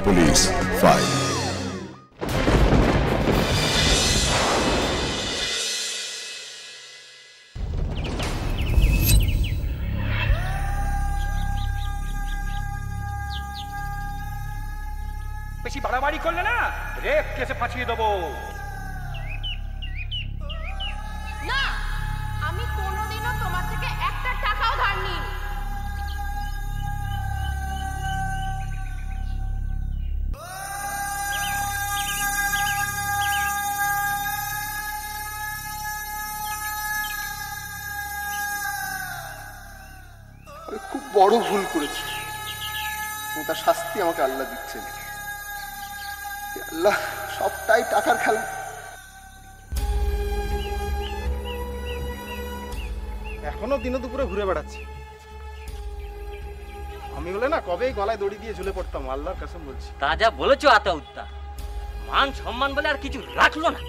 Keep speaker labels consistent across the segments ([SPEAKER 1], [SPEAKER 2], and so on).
[SPEAKER 1] Police file.
[SPEAKER 2] বেশি বাড়াবাড়ি করলে না রেপ কেসে ফাঁসিয়ে দেবো।
[SPEAKER 3] না, আমি কোনোদিনও তোমার থেকে একটা টাকাও ধার নিই।
[SPEAKER 4] আমি খুব বড় ভুল করেছি, তার শাস্তি আমাকে আল্লাহ দিচ্ছেন। আল্লাহ, সবটাই টাকার খেলা।
[SPEAKER 5] এখনো দিনে দুপুরে ঘুরে বেড়াচ্ছি। আমি হলে না কবেই গলায় দড়ি দিয়ে ঝুলে পড়তাম, আল্লাহর কসম বলছি।
[SPEAKER 6] তা যা বলেছো আতাউত্তা, মান সম্মান বলে আর কিছু রাখলো না।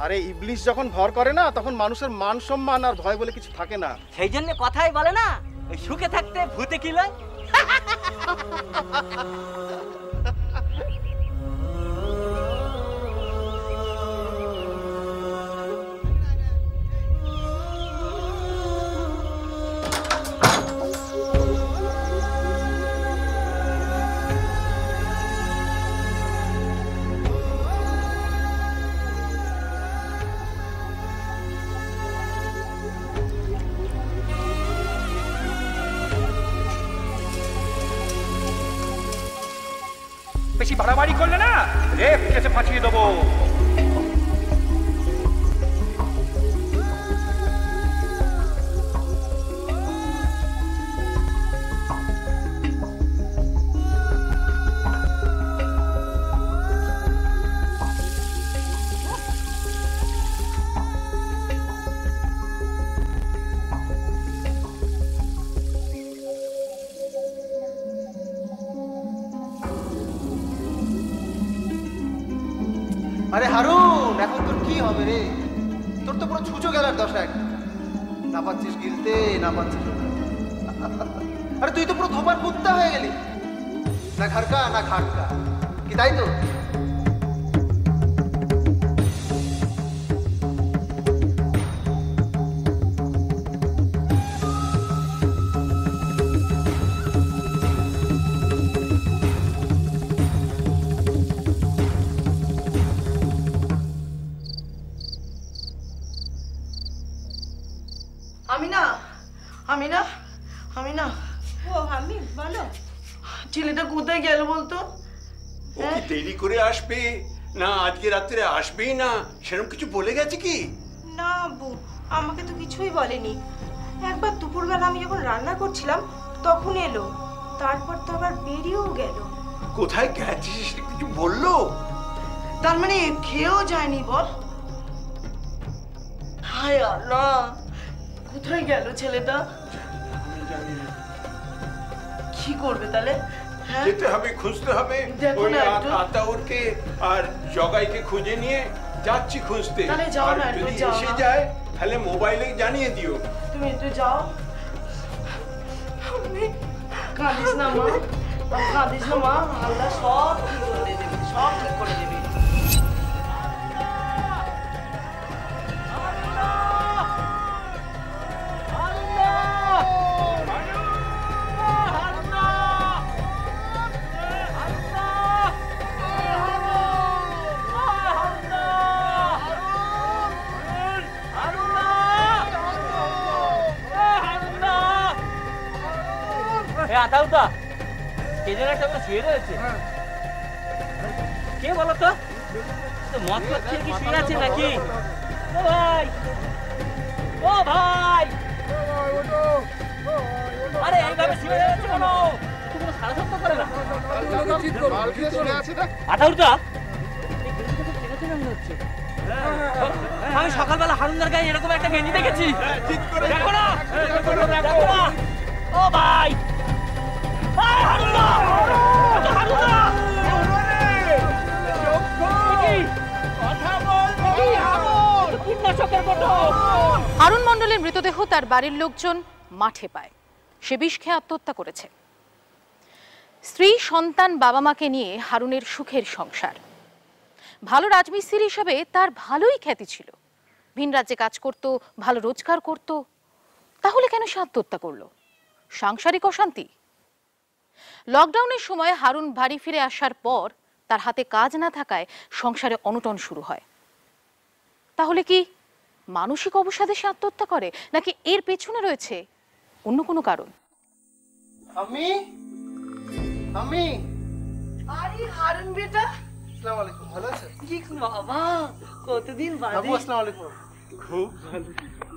[SPEAKER 5] আরে ইবলিশ যখন ভর করে না, তখন মানুষের মান সম্মান আর ভয় বলে কিছু থাকে না।
[SPEAKER 6] সেই জন্য কথাই বলে না, ওই সুখে থাকতে ভূতে কি লয়।
[SPEAKER 2] বেশি বাড়াবাড়ি করলে না রেপ কেসে ফাঁসিয়ে দেবো।
[SPEAKER 4] আরে হারুন, এখন তোর কি হবে রে? তোর তো পুরো ছুঁচো গেলার দশা একটা। না পাচ্ছিস গিলতে, না পাচ্ছিস। আরে তুই তো পুরো ধোপার কুত্তা হয়ে গেলি, না ঘাড়কা না খাটকা, কি তাই তো?
[SPEAKER 7] আমি বলো, ছেলেটা কোথায় গেল বলতো?
[SPEAKER 8] ও কি দেরি করে আসবে না আজকে রাত্রে আসবেই না, সেরকম কিছু বলে গেছে কি?
[SPEAKER 7] না আব্বু, আমাকে তো কিছুই বলেনি। একবার দুপুরবেলা আমি যখন রান্না করছিলাম তখন এলো, তারপর তো আবার বেরিয়েও গেল।
[SPEAKER 8] কোথায় গেছিস কিছু বললো?
[SPEAKER 7] তার মানে খেয়েও যায়নি বল? হায় আল্লাহ, কোথায় গেল ছেলেটা? কি করবে তাহলে?
[SPEAKER 8] যেতে হবে, খুঁজতে হবে। ওই আতাউরকে আর জগাইকে খুঁজে নিয়ে যাচ্ছি খুঁজতে। আর যদি এসে যায় তাহলে মোবাইলে জানিয়ে দিও।
[SPEAKER 7] তুমি একটু যাও। কাঁদিস না মা, কাঁদিস না মা, আল্লাহ সব ঠিক করে দেবে, সব ঠিক করে দেবে।
[SPEAKER 6] আতাউত্তা, কে যেন একটা শুয়ে রয়েছে। কে বলো তো? মদ খেয়ে কি শুয়ে আছে নাকি? ও ভাই, ও ভাই, আরে এইভাবে শুয়ে যাচ্ছে কেন? কোনো সারা শব্দ করে না। আতাউত্তা, আমি সকালবেলা হারুনদার গায়ে এরকম একটা গেঞ্জি দেখেছি। দেখো না, দেখো না। ও ভাই,
[SPEAKER 9] হারুন মণ্ডলের মৃতদেহ তার বাড়ির লোকজন মাঠে পায়। সে বিষ খেয়ে আত্মহত্যা করেছে। স্ত্রী, সন্তান, বাবা মাকে নিয়ে হারুনের সুখের সংসার। ভালো রাজমিস্ত্রি হিসেবে তার ভালোই খ্যাতি ছিল। ভিন রাজ্যে কাজ করত, ভালো রোজগার করত। তাহলে কেন সে আত্মহত্যা করলো? সাংসারিক অশান্তি? লকডাউনের সময় হারুন বাড়ি ফিরে আসার পর তার হাতে কাজ না থাকায় সংসারে অনটন শুরু হয়। তাহলে কি মানসিক অবসাদে সে আত্মহত্যা করে, নাকি এর পেছনে রয়েছে অন্য কোনো কারণ?
[SPEAKER 4] আমি আমি
[SPEAKER 1] আরে হারুন বেটা,
[SPEAKER 4] আসসালামু আলাইকুম। ভালো আছেন?
[SPEAKER 1] কি বাবা, কতদিন বাদে।
[SPEAKER 4] বাবু আসসালামু আলাইকুম।
[SPEAKER 8] খুব ভালো।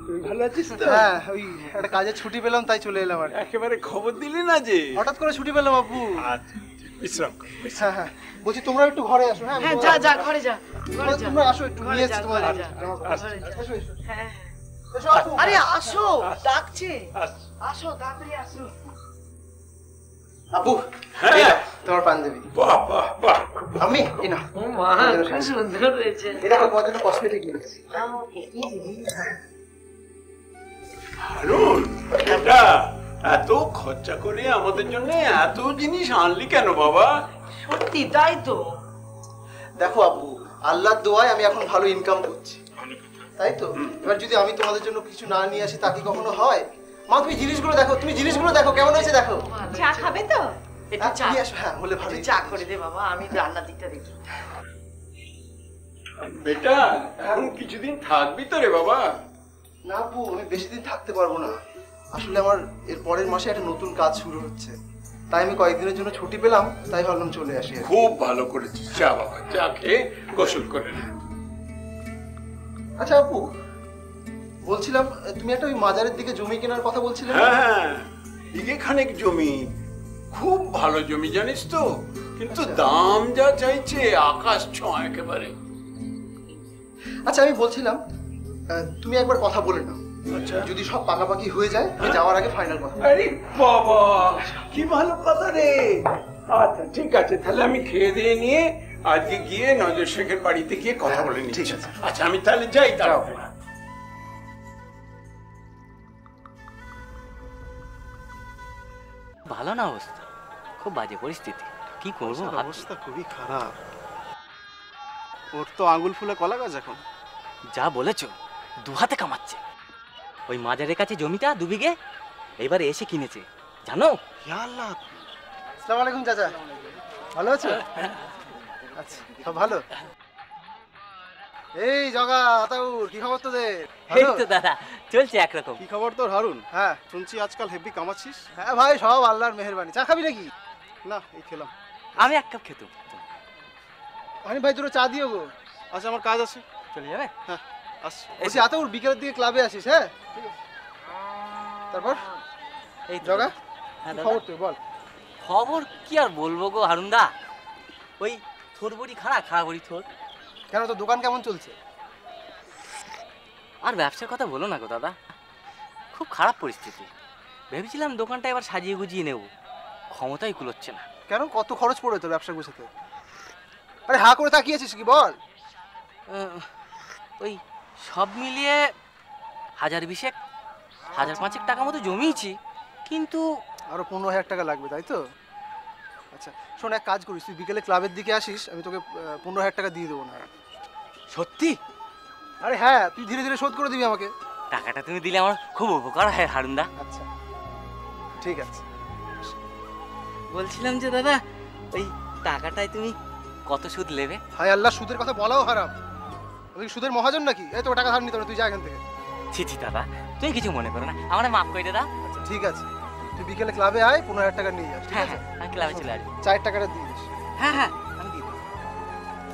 [SPEAKER 8] তুই ভালো আছিস তো?
[SPEAKER 4] হ্যাঁ, ওই একটা কাজে ছুটি পেলাম তাই চলে এলাম আর কি।
[SPEAKER 8] একেবারে খবর দিলি না যে?
[SPEAKER 4] হঠাৎ করে ছুটি পেলাম বাবু।
[SPEAKER 8] আচ্ছা, বিশ্রাম কর।
[SPEAKER 4] হ্যাঁ হ্যাঁ, বলছি তোমরা একটু ঘরে আসো। হ্যাঁ
[SPEAKER 1] হ্যাঁ, যা যা, ঘরে যা, ঘরে যা।
[SPEAKER 4] তোমরা আসো, একটু নিয়ে এসছি তোমাদের।
[SPEAKER 1] ঘরে যা।
[SPEAKER 4] এসো এসো
[SPEAKER 1] হ্যাঁ,
[SPEAKER 4] এসো আপু।
[SPEAKER 1] আরে আসো, ডাকছে।
[SPEAKER 8] আস।
[SPEAKER 1] আসো, তাড়াতাড়ি আসো।
[SPEAKER 4] আপু,
[SPEAKER 8] হ্যাঁ।
[SPEAKER 4] এই নাও, তোমার পাঞ্জাবি।
[SPEAKER 8] বাহ বাহ বাহ।
[SPEAKER 4] আমি এই না,
[SPEAKER 1] ও মা, খুব সুন্দর হয়েছে।
[SPEAKER 4] এটা তোমার জন্য কসমেটিক নিয়েছি।
[SPEAKER 8] হারুন, এটা এত খরচা করে আমাদের জন্য এত জিনিস আনলি কেন বাবা?
[SPEAKER 1] সত্যি তাই তো।
[SPEAKER 4] দেখো আপু, আল্লাহর দোয়ায় আমি এখন ভালো ইনকাম করছি, তাই তো? এবার যদি আমি তোমাদের জন্য কিছু না নিয়ে আসি তা কি কখনো হয়? মা তুমি জিনিসগুলো দেখো, তুমি জিনিসগুলো দেখো কেমন হয়েছে দেখো।
[SPEAKER 7] চা খাবে তো?
[SPEAKER 1] একটু চা,
[SPEAKER 4] নিয়ে আসো। হ্যাঁ, হলে ভালো।
[SPEAKER 1] একটু চা করে দে বাবা, আমি রান্নার দিকটা দেখি।
[SPEAKER 8] বেটা, এখন কিছুদিন থাকবি তো রে বাবা?
[SPEAKER 4] না আপু, আমি বেশি দিন থাকতে পারবো না। আসলে আমার এর পরের মাসে একটা নতুন কাজ শুরু হচ্ছে, তাই আমি কয়েকদিনের জন্য ছুটি পেলাম, তাই ভাবলাম চলে আসি আর কি।
[SPEAKER 8] খুব ভালো করেছিস। চা বাবা, চা খেয়ে গোসল করে নে।
[SPEAKER 4] আচ্ছা আপু, বলছিলাম তুমি একটা ওই মাজারের দিকে জমি কেনার কথা বলছিলে না?
[SPEAKER 8] হ্যাঁ, বিঘে খানেক জমি, খুব ভালো জমি জানিস তো, কিন্তু দাম যা চাইছে আকাশ ছোঁয়া একেবারে।
[SPEAKER 4] আচ্ছা আমি বলছিলাম তুমি একবার কথা বলে নাও,
[SPEAKER 8] আচ্ছা,
[SPEAKER 4] যদি সব পাকাপাকি হয়ে যায় আমি যাওয়ার আগে ফাইনাল কথা বলবো।
[SPEAKER 8] আরে বাবা, কি ভালো কথা রে। আচ্ছা ঠিক আছে, তাহলে আমি খেয়ে দিয়ে নিয়ে আজকে গিয়ে নজর শেখের বাড়িতে গিয়ে কথা বলে নিচ্ছি।
[SPEAKER 4] ঠিক আছে।
[SPEAKER 8] আচ্ছা আমি তাহলে যাই। তারপর
[SPEAKER 6] ভালো না অবস্থা, খুব বাজে পরিস্থিতি। কি করবো ভাবছি।
[SPEAKER 5] অবস্থা খুবই খারাপ। ওর তো আঙুল ফুলে কলা গাছ এখন।
[SPEAKER 6] যা বলেছো, দু হাতে কামাচ্ছে। ওই মাজারের কাছে জমিটা 2 বিঘে এবারে এসে কিনেছে, জানো?
[SPEAKER 5] ইয়া আল্লাহ।
[SPEAKER 4] আসসালামু আলাইকুম চাচা, ভালো আছো? আচ্ছা, সব ভালো? এই জগা আতাউর, কি খবর তোদের?
[SPEAKER 6] এই
[SPEAKER 4] ভালো?
[SPEAKER 6] তো দাদা, চলছে একরকম।
[SPEAKER 5] কি খবর তোর হারুন?
[SPEAKER 4] হ্যাঁ
[SPEAKER 5] শুনছি আজকাল হেভি কামাচ্ছিস।
[SPEAKER 4] হ্যাঁ ভাই, সব আল্লাহর মেহেরবানি। চা খাবি নাকি?
[SPEAKER 5] না, এই খেলাম।
[SPEAKER 6] আমি 1 কাপ খেতুম।
[SPEAKER 4] হানি ভাই দুটো চা দিও গো।
[SPEAKER 5] আচ্ছা, আমার কাজ আছে,
[SPEAKER 6] চলে যাবে?
[SPEAKER 5] হ্যাঁ আসছি।
[SPEAKER 4] বলছি আতাউর, বিকেলের দিকে ক্লাবে আসিস। হ্যাঁ তারপর
[SPEAKER 6] এই তো
[SPEAKER 4] জগা,
[SPEAKER 6] দাদা। হ্যাঁ
[SPEAKER 4] কি
[SPEAKER 6] দাদা।
[SPEAKER 4] খবর তুই বল।
[SPEAKER 6] খবর কি আর বলবো গো হারুনদা, ওই থোর বড়ি খাড়া বড়ি থোর।
[SPEAKER 4] কেন, তোর দোকান কেমন চলছে?
[SPEAKER 6] আর ব্যবসার কথা বলো না গো দাদা, খুব খারাপ পরিস্থিতি। ভেবেছিলাম দোকানটা এবার সাজিয়ে গুজিয়ে নেব, ক্ষমতাই কুলোচ্ছে না।
[SPEAKER 4] কেন, কত খরচ পড়বে তোর ব্যবসা গুছাতে? আরে হা করে তাকিয়েছিস কি, বল।
[SPEAKER 6] ওই সব মিলিয়ে 1000-20 1000-5 টাকা মতো জমিয়েছি, কিন্তু
[SPEAKER 4] আরো 15,000 টাকা লাগবে, তাই তো? আচ্ছা শোন, এক কাজ করিস, তুই বিকেলে ক্লাবের দিকে আসিস, আমি তোকে 15,000 টাকা দিয়ে দেবো না।
[SPEAKER 6] সত্যি?
[SPEAKER 4] আরে হ্যাঁ, তুই ধীরে ধীরে শোধ করে দিবি আমাকে।
[SPEAKER 6] টাকাটা তুমি দিলে আমার খুব উপকার হয় হারুনদা।
[SPEAKER 4] আচ্ছা ঠিক আছে।
[SPEAKER 6] বলছিলাম যে দাদা, ওই টাকাটায় তুমি কত সুদ নেবে?
[SPEAKER 4] হায় আল্লাহ, সুদের কথা বলাও হারাম। আমি কি সুদের মহাজন নাকি? এই তো টাকা ধার নিতে হবে, তুই যা এখান থেকে।
[SPEAKER 6] ছি ছি দাদা, তুমি কিছু মনে করো না, আমার মাফ করে দাদা।
[SPEAKER 4] আচ্ছা ঠিক আছে, তুই বিকেলে ক্লাবে আয়, 15,000 টাকা নিয়ে যাস, ঠিক
[SPEAKER 6] হ্যাঁ
[SPEAKER 4] আছে?
[SPEAKER 6] হ্যাঁ, আমি ক্লাবে চলে আসবো।
[SPEAKER 4] 4 টাকাটা দিয়ে দিস।
[SPEAKER 6] হ্যাঁ হ্যাঁ, আমি দিয়ে দেবো।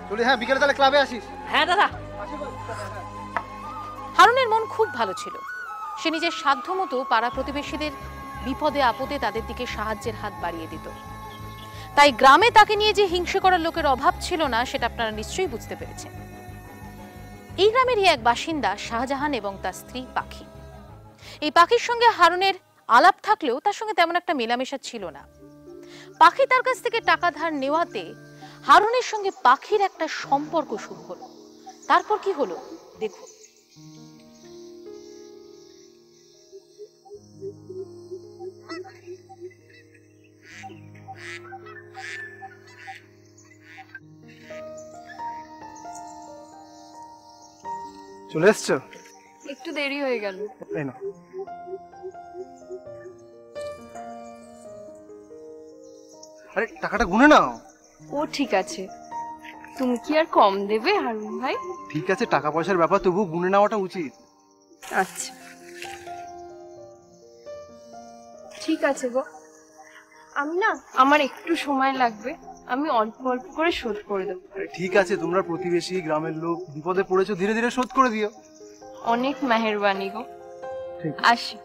[SPEAKER 4] চলি, হ্যাঁ বিকেলে তাহলে ক্লাবে আসিস।
[SPEAKER 6] হ্যাঁ দাদা।
[SPEAKER 9] হারুনের মন খুব ভালো ছিল। সে নিজের সাধ্যমতো পাড়া প্রতিবেশীদের বিপদে আপদে তাদের দিকে সাহায্যের হাত বাড়িয়ে দিত। তাই গ্রামে তাকে নিয়ে যে হিংসে করার লোকের অভাব ছিল না, সেটা আপনারা নিশ্চয়ই বুঝতে পেরেছেন। এই গ্রামেরই এক বাসিন্দা শাহজাহান এবং তার স্ত্রী পাখি। এই পাখির সঙ্গে হারুনের আলাপ থাকলেও তার সঙ্গে তেমন একটা মেলামেশা ছিল না। পাখি তার কাছ থেকে টাকা ধার নেওয়াতে হারুনের সঙ্গে পাখির একটা সম্পর্ক শুরু হলো। তারপর কি হলো দেখুন।
[SPEAKER 4] চলে এসছো?
[SPEAKER 3] একটু দেরি হয়ে গেল।
[SPEAKER 4] এই না, আরে টাকাটা গুনে নাও।
[SPEAKER 3] ও ঠিক আছে, তুমি কি আর কম দেবে হারুন ভাই?
[SPEAKER 4] ঠিক আছে, টাকা পয়সার ব্যাপার, তবু গুনে নেওয়াটা উচিত।
[SPEAKER 3] আচ্ছা ঠিক আছে গো, আমি না, আমার একটু সময় লাগবে, আমি অল্প অল্প করে শোধ করে দেবো।
[SPEAKER 4] ঠিক আছে, তোমরা প্রতিবেশী, গ্রামের লোক, বিপদে পড়েছো, ধীরে ধীরে শোধ করে দিও।
[SPEAKER 3] অনেক মেহেরবানি গো, আসি।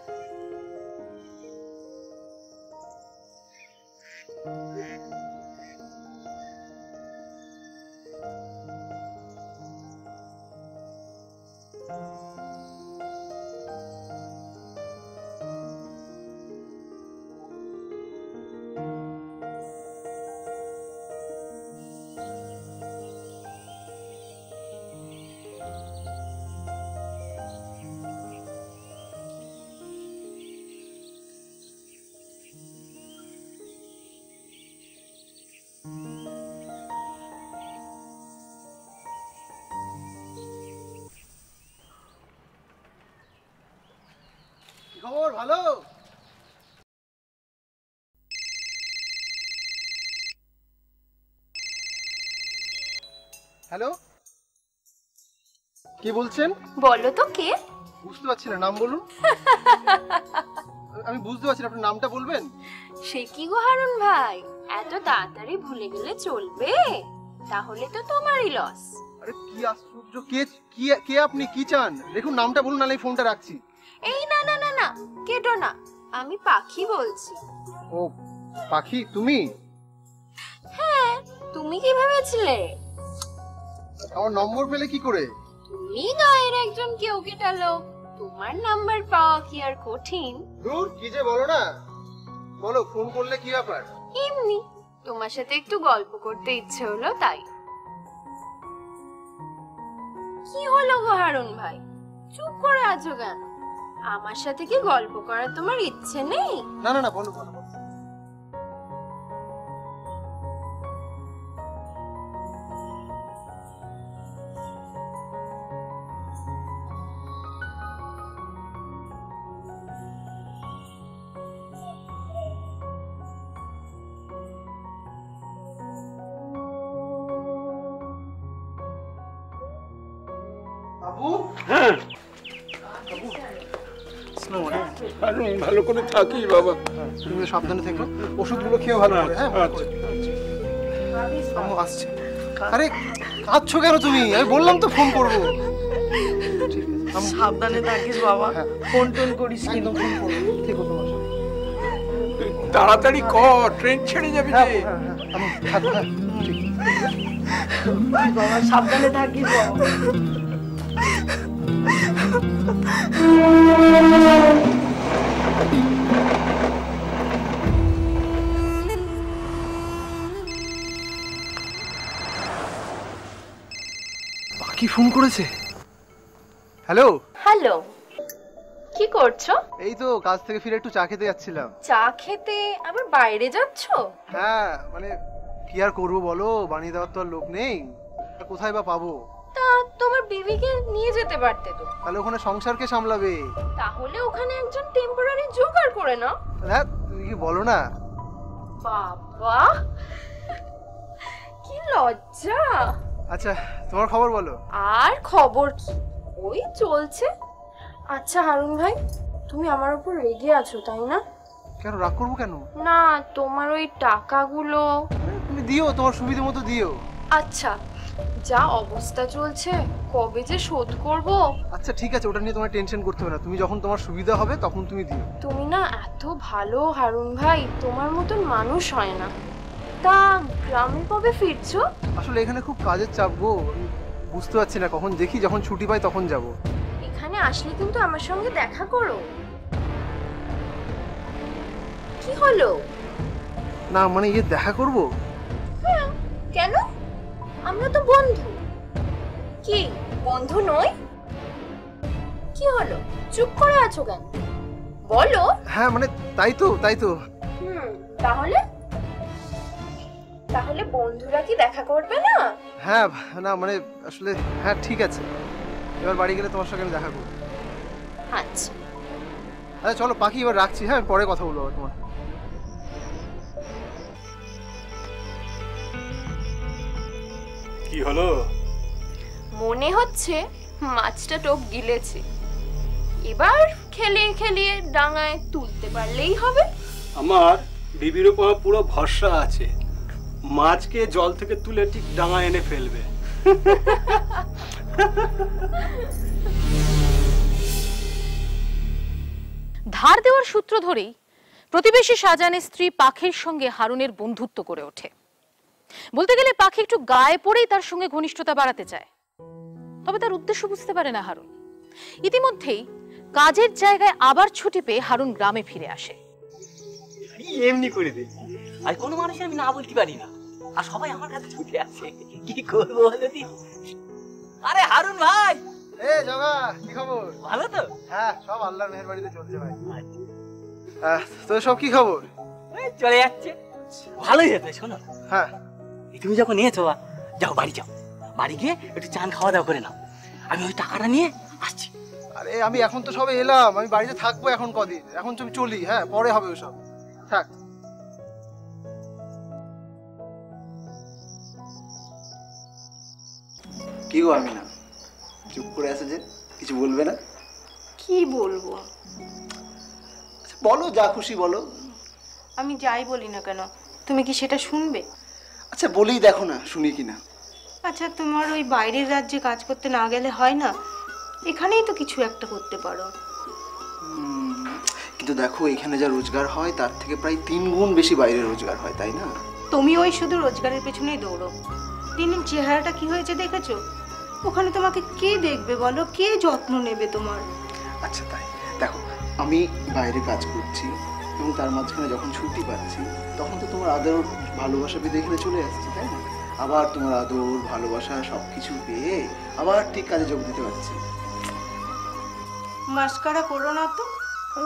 [SPEAKER 4] খবর ভালো? হ্যালো, কে বলছেন?
[SPEAKER 3] বলো তো কে?
[SPEAKER 4] বুঝতে পারছি না, নাম বলুন। আমি বুঝতে পারছি না, আপনার নামটা বলবেন?
[SPEAKER 3] সে কি গো হারুন ভাই, এত তাড়াতাড়ি ভুলে গেলে চলবে? তাহলে তো তোমারই লস।
[SPEAKER 4] আরে কি আশ্চর্য, কে কি কে আপনি, কি চান? দেখুন নামটা বলুন, নাহলে এই ফোনটা রাখছি।
[SPEAKER 3] এই না না না না, কেটো না, আমি পাখি বলছি।
[SPEAKER 4] ও পাখি, তুমি?
[SPEAKER 3] হ্যাঁ, তুমি কি ভেবেছিলে?
[SPEAKER 4] আমার নম্বর পেলে কি করে?
[SPEAKER 3] তুমি গায়ের একজন কেউ কেটা লোক, তোমার নাম্বার পাওয়া কি আর কঠিন?
[SPEAKER 4] দূর, কি যে বলো না। বলো, ফোন করলে কি ব্যাপার?
[SPEAKER 3] এমনি তোমার সাথে একটু গল্প করতে ইচ্ছে হলো তাই। কি হলো গো হারুন ভাই, চুপ করে আছো কেন? আমার সাথে কি গল্প করার তোমার ইচ্ছে নেই?
[SPEAKER 4] না না না, বলো বলো। বাবু,
[SPEAKER 8] হ্যাঁ,
[SPEAKER 4] আসসালামু আলাইকুম।
[SPEAKER 8] আরে ভালো করে থাকিস বাবা।
[SPEAKER 4] তুমি সাবধানে থেকো, ওষুধগুলো খেয়ে ভালো করে। হ্যাঁ, আম্মু আসছে। আরে কাঁদছো কেন তুমি? আমি বললাম তো ফোন করবো।
[SPEAKER 1] সাবধানে থাকিস বাবা, ফোন টোন করিস কিন্তু।
[SPEAKER 4] ফোন করবো, থেকো তোমার সাথে।
[SPEAKER 8] তাড়াতাড়ি কর, ট্রেন ছেড়ে যাবি যে।
[SPEAKER 4] আমি থাকবো। হ্যাঁ, ঠিক।
[SPEAKER 1] বাবা সাবধানে থাকিস বাবা।
[SPEAKER 4] পাখি ফোন করেছে। হ্যালো
[SPEAKER 3] হ্যালো, কি করছো?
[SPEAKER 4] এই তো কাজ থেকে ফিরে একটু চা খেতে যাচ্ছিলাম।
[SPEAKER 3] চা খেতে আবার বাইরে যাচ্ছো?
[SPEAKER 4] হ্যাঁ, মানে কি আর করবো বলো, বানিয়ে দেওয়ার তো আর লোক নেই, কোথায় বা পাবো?
[SPEAKER 3] তা তোমার বিবিকে নিয়ে যেতে পারতে তো।
[SPEAKER 4] তাহলে ওখানে সংসারকে সামলাবে।
[SPEAKER 3] তাহলে ওখানে একজন টেম্পোরারি জোগাড় করে নাও।
[SPEAKER 4] হ্যাঁ, তুমি কি বলো না?
[SPEAKER 3] বাবা কি লজ্জা।
[SPEAKER 4] আচ্ছা, তোমার খবর বলো।
[SPEAKER 3] আর খবর কি, ওই চলছে। আচ্ছা হারুন ভাই, তুমি আমার উপর রেগে আছো তাই না?
[SPEAKER 4] কেন রাগ করবো কেন?
[SPEAKER 3] না, তোমার ওই টাকাগুলো
[SPEAKER 4] তুমি দিও, তোমার সুবিধা মতো দিও।
[SPEAKER 3] আচ্ছা, যা অবস্থা চলছে, কবে যে শোধ করব।
[SPEAKER 4] আচ্ছা ঠিক আছে, ওটা নিয়ে তোমার টেনশন করতে হবে না, তুমি যখন তোমার সুবিধা হবে তখন তুমি দিও।
[SPEAKER 3] তুমি না এত ভালো হারুন ভাই, তোমার মতন মানুষ হয় না। তা গ্রামে কবে ফিরছো?
[SPEAKER 4] আসলে এখানে খুব কাজের চাপ গো, বুঝতে পারছি না কখন দেখি, যখন ছুটি পাই তখন যাব।
[SPEAKER 3] এখানে আসলে কিন্তু আমার সঙ্গে দেখা করো। কি হলো?
[SPEAKER 4] না মানে ইয়ে দেখা করব।
[SPEAKER 3] হ্যাঁ, কেন? আমরা তো বন্ধু। কি বন্ধু নই? কি হলো, চুপ করে আছো কেন? বলো।
[SPEAKER 4] হ্যাঁ মানে তাই তো।
[SPEAKER 3] তাহলে তাহলে বন্ধুরা কি দেখা করবে না?
[SPEAKER 4] হ্যাঁ না মানে আসলে হ্যাঁ ঠিক আছে। এবার বাড়ি গেলে তোমার সঙ্গে আমি দেখা করবো।
[SPEAKER 3] আচ্ছা
[SPEAKER 4] আচ্ছা চলো পাখি, এবার রাখছি, হ্যাঁ পরে কথা বলবো আবার তোমার।
[SPEAKER 8] কি হলো?
[SPEAKER 3] মনে হচ্ছে মাছটা টোপ গিলেছে, এবার খেলিয়ে খেলিয়ে ডাঙায় তুলতে পারলেই হবে।
[SPEAKER 10] আমার বিবির উপর পুরো ভরসা আছে, মাছকে জল থেকে তুলে ঠিক ডাঙায় এনে ফেলবে।
[SPEAKER 9] ধার দেওয়ার সূত্র ধরেই প্রতিবেশী শাহজাহানের স্ত্রী পাখির সঙ্গে হারুনের বন্ধুত্ব করে ওঠে। বলতে গেলে পাখি একটু গায়ে পড়েই তার সঙ্গে ঘনিষ্ঠতা বাড়াতে চায়, তবে তার উদ্দেশ্য বুঝতে পারে না হারুন। ইতিমধ্যেই কাজের জায়গায় আবার ছুটি পেয়ে হারুন গ্রামে ফিরে আসে।
[SPEAKER 6] এমনি করে দে, আর কোনো মানুষ আমি না বলতে পারি না, আর সবাই আমার কাছে ছুটে আসে, কি করবো বলো দি? আরে হারুন ভাই!
[SPEAKER 4] এ জগা, কি খবর?
[SPEAKER 6] ভালো তো?
[SPEAKER 4] হ্যাঁ সব আল্লাহর মেহেরবানিতে চলছে ভাই। তোর সব কি খবর?
[SPEAKER 6] চলে যাচ্ছে, ভালোই হয়েছে। শোনো,
[SPEAKER 4] হ্যাঁ
[SPEAKER 6] তুমি যখন নিয়েছো, যাও বাড়ি যাও, বাড়ি গিয়ে একটু চান খাওয়া দাওয়া করে নাও, আমি ওই টাকাটা নিয়ে আসছি।
[SPEAKER 4] আরে আমি এখন তো সবে এলাম, আমি বাড়িতে থাকবো এখন কদিন, এখন তুমি চলি, হ্যাঁ পরে হবে ওসব, থাক। কি গো আমিনা, চুপ করে আছে যে, কিছু বলবে না?
[SPEAKER 7] কি বলবো?
[SPEAKER 4] বলো, যা খুশি বলো।
[SPEAKER 7] আমি যাই বলি না কেন, তুমি কি সেটা শুনবে?
[SPEAKER 4] আচ্ছা বলেই দেখো না, শুনি কিনা।
[SPEAKER 7] আচ্ছা তোমার ওই বাইরের রাজ্যে কাজ করতে না গেলে হয় না? এখানেই তো কিছু একটা করতে পারো।
[SPEAKER 4] কিন্তু দেখো এখানে যা রোজগার হয় তার থেকে প্রায় 3 গুণ বেশি বাইরে রোজগার হয়, তাই না?
[SPEAKER 7] তুমি ওই শুধু রোজগারের পেছনেই দৌড়ো, দিনের চেহারাটা কি হয়েছে দেখেছো? ওখানে তোমাকে কে দেখবে বলো, কে যত্ন নেবে তোমার?
[SPEAKER 4] আচ্ছা তাই দেখো, আমি বাইরে কাজ করছি এবং তার মাঝখানে যখন ছুটি পাচ্ছি তখন তো তোমার আদর ভালোবাসা পেয়ে এখানে চলে আসছি, তাই না? আবার তোমার আদর ভালোবাসা সবকিছু পেয়ে আবার ঠিক কাজে যোগ দিতে পারছি।
[SPEAKER 7] মাস্কারা করো না তো।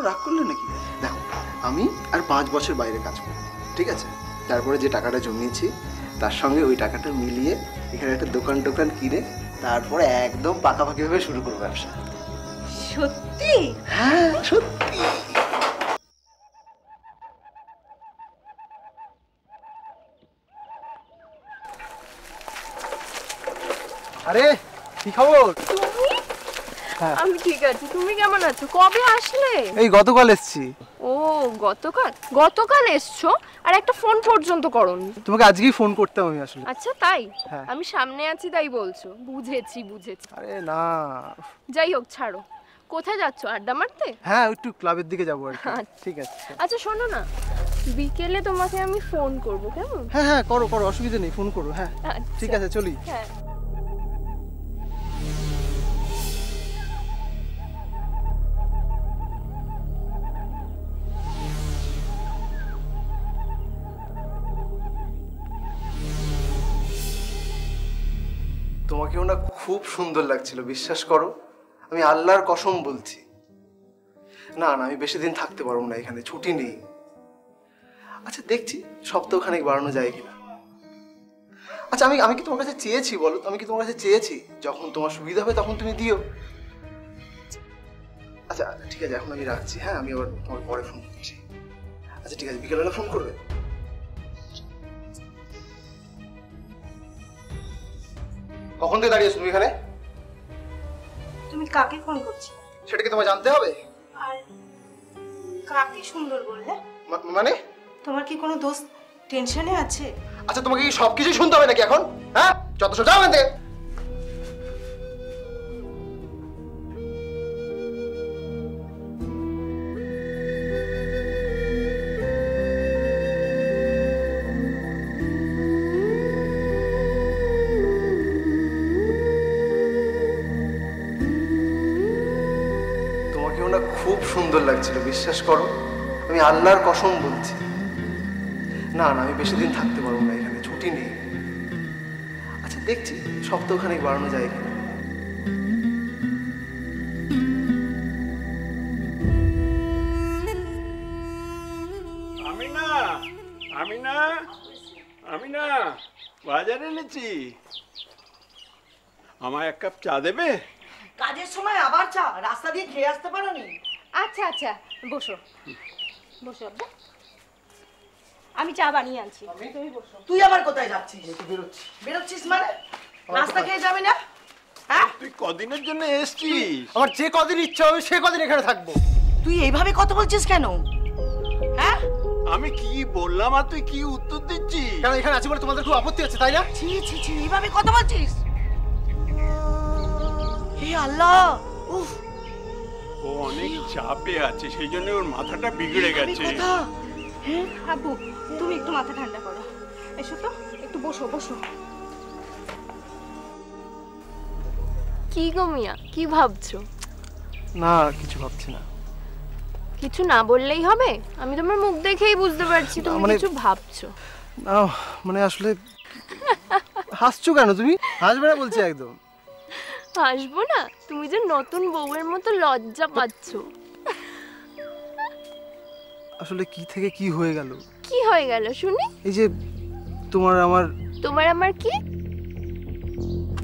[SPEAKER 4] রাগ করলে নাকি? দেখো আমি আর 5 বছর বাইরে কাজ করব, ঠিক আছে? তারপরে যে টাকাটা জমিয়েছি তার সঙ্গে ওই টাকাটা মিলিয়ে এখানে একটা দোকান কিনে তারপরে একদম পাকাপাকিভাবে শুরু করবো ব্যবসা।
[SPEAKER 7] সত্যি?
[SPEAKER 4] হ্যাঁ সত্যি। আরে কি খবর?
[SPEAKER 3] আমি ঠিক আছি, তুমি কেমন আছো? কবে আসলে?
[SPEAKER 4] এই গতকাল এসেছি।
[SPEAKER 3] ও গতকাল এসছো, আর একটা ফোন পর্যন্ত করোনি।
[SPEAKER 4] তোমাকে আজকেই ফোন করতাম আমি আসলে।
[SPEAKER 3] আচ্ছা তাই?
[SPEAKER 4] হ্যাঁ।
[SPEAKER 3] আমি সামনে আছি তাই বলছো? বুঝেছি।
[SPEAKER 4] আরে না,
[SPEAKER 3] যাই হোক ছাড়ো, কোথায় যাচ্ছো? আড্ডা মারতে?
[SPEAKER 4] হ্যাঁ একটু ক্লাবের দিকে যাবো আর কি।
[SPEAKER 3] আচ্ছা।
[SPEAKER 4] ঠিক আছে।
[SPEAKER 3] আচ্ছা শোনো না, বিকেলে তোমাকে আমি ফোন করবো, কেমন?
[SPEAKER 4] হ্যাঁ করো অসুবিধা নেই, ফোন করো। হ্যাঁ
[SPEAKER 3] আচ্ছা।
[SPEAKER 4] ঠিক আছে, চলি।
[SPEAKER 3] হ্যাঁ।
[SPEAKER 4] তোমাকেও না খুব সুন্দর লাগছিল, বিশ্বাস করো, আমি আল্লাহর কসম বলছি। না আমি বেশি দিন থাকতে পারবো না এখানে, ছুটি নেই। আচ্ছা দেখছি সপ্তাহখানেক বাড়ানো যায় কিনা। আচ্ছা আমি কি তোমার কাছে চেয়েছি বলো? আমি কি তোমার কাছে চেয়েছি? যখন তোমার সুবিধা হবে তখন তুমি দিও। আচ্ছা ঠিক আছে, এখন আমি রাখছি। হ্যাঁ আমি আবার তোমার পরে ফোন করছি। আচ্ছা ঠিক আছে, বিকেলবেলা ফোন করবে। কখন থেকে দাঁড়িয়েছো তুমি এখানে?
[SPEAKER 7] তুমি কাকে ফোন করছো?
[SPEAKER 4] সেটা কি তোমায় জানতে হবে?
[SPEAKER 7] আর কাকে সুন্দর বললে?
[SPEAKER 4] মানে
[SPEAKER 7] তোমার কি কোনো দোস্ত টেনশনে আছে?
[SPEAKER 4] আচ্ছা তোমাকে কি সবকিছু শুনতে হবে নাকি এখন? হ্যাঁ যত সব যাও এখান থেকে। তোমাকেও না খুব সুন্দর লাগছিল, বিশ্বাস করো, আমি আল্লাহর কসম বলছি। না আমি বেশি দিন থাকতে পারবো না এখানে, ছুটি নেই। আচ্ছা দেখছি সপ্তাহখানেক বাড়ানো যায় কিনা।
[SPEAKER 8] আমিনা বাজারে এনেছি, আমায় 1 কাপ চা দেবে?
[SPEAKER 1] কাজের সময় আবার চা, রাস্তা দিয়ে খেয়ে আসতে পারো নি?
[SPEAKER 7] আচ্ছা আচ্ছা, বসো বসো আব্বা, আমি চা বানিয়ে আনছি।
[SPEAKER 1] তুই আবার কোথায় যাচ্ছিস? বেরোচ্ছিস মানে? নাস্তা খেয়ে যাবি না? হ্যাঁ,
[SPEAKER 8] তুই কদিনের জন্য এসেছিস?
[SPEAKER 4] আমার যে কদিন ইচ্ছা হবে সে কদিন এখানে থাকবো।
[SPEAKER 1] তুই এইভাবে কথা বলছিস কেন? হ্যাঁ,
[SPEAKER 8] আমি কি বললাম আর তুই কি উত্তর দিচ্ছিস?
[SPEAKER 4] কেন এখানে আছি বলে তোমাদের খুব আপত্তি আছে তাই না?
[SPEAKER 1] ছি ছি ছি, এইভাবে কথা বলছিস? হে আল্লাহ, উফ,
[SPEAKER 8] ও অনেক চাপে আছে, সেই জন্য ওর মাথাটা বিগড়ে গেছে।
[SPEAKER 1] কথা।
[SPEAKER 7] হ্যাঁ আব্বু, তুমি একটু মাথা ঠান্ডা করো। এসো তো, একটু বসো বসো।
[SPEAKER 3] কি গো মিয়া, কি ভাবছো?
[SPEAKER 4] না কিছু ভাবছি না।
[SPEAKER 3] কিছু না বললেই হবে? আমি তোমার মুখ দেখেই বুঝতে পারছি তুমি কিছু ভাবছো।
[SPEAKER 4] না মানে আসলে হাসছো কেন তুমি? হাসবে না বলছি একদম।
[SPEAKER 3] হাসবো না? তুমি যে নতুন বউয়ের মতো লজ্জা পাচ্ছো।
[SPEAKER 4] আসলে কি থেকে কি হয়ে গেল?
[SPEAKER 3] কি হয়ে গেল শুনি?
[SPEAKER 4] এই যে তোমার আমার
[SPEAKER 3] কি?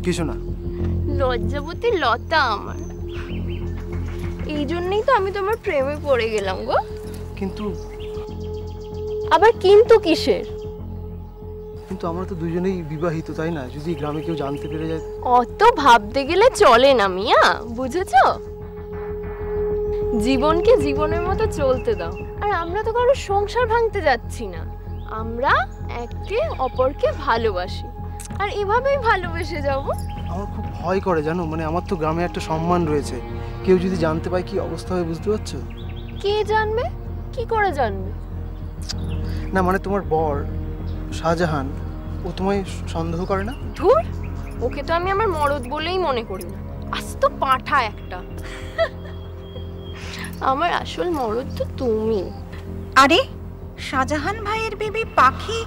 [SPEAKER 4] কিছু না।
[SPEAKER 3] লজ্জাবতী লতা আমার। এই জন্যই তো আমি তোমার প্রেমে পড়ে গেলাম গো।
[SPEAKER 4] কিন্তু
[SPEAKER 3] আবার কিন্তু কিসের?
[SPEAKER 4] কিন্তু আমরা তো দুজনেই বিবাহিত তাই না? যদি গ্রামে কেউ জানতে পেরে যায়।
[SPEAKER 3] অত ভাবতে গেলে চলে না মিয়া, বুঝেছো? জীবনকে জীবনের মতো চলতে দাও। আর আমরা তো কারো সংসার ভাঙতে যাচ্ছি না, আমরা একে অপরকে ভালোবাসি আর এভাবেই ভালোবেসে যাব।
[SPEAKER 4] আমার খুব ভয় করে জানো, মানে আমার তো গ্রামে একটা সম্মান রয়েছে, কেউ যদি জানতে পায় কি অবস্থা হবে বুঝতে পারছো?
[SPEAKER 3] কে জানবে? কি করে জানবে?
[SPEAKER 4] না মানে তোমার বর শাহজাহান, ও তোমায় সন্দেহ করে না?
[SPEAKER 3] ধুর, ওকে তো আমি আমার মরদ বলেই মনে করি না, আস্ত পাঁঠা একটা। আমার আসল মরদ তো তুমি।
[SPEAKER 7] আরে শাহজাহান ভাইয়ের বেবি পাখি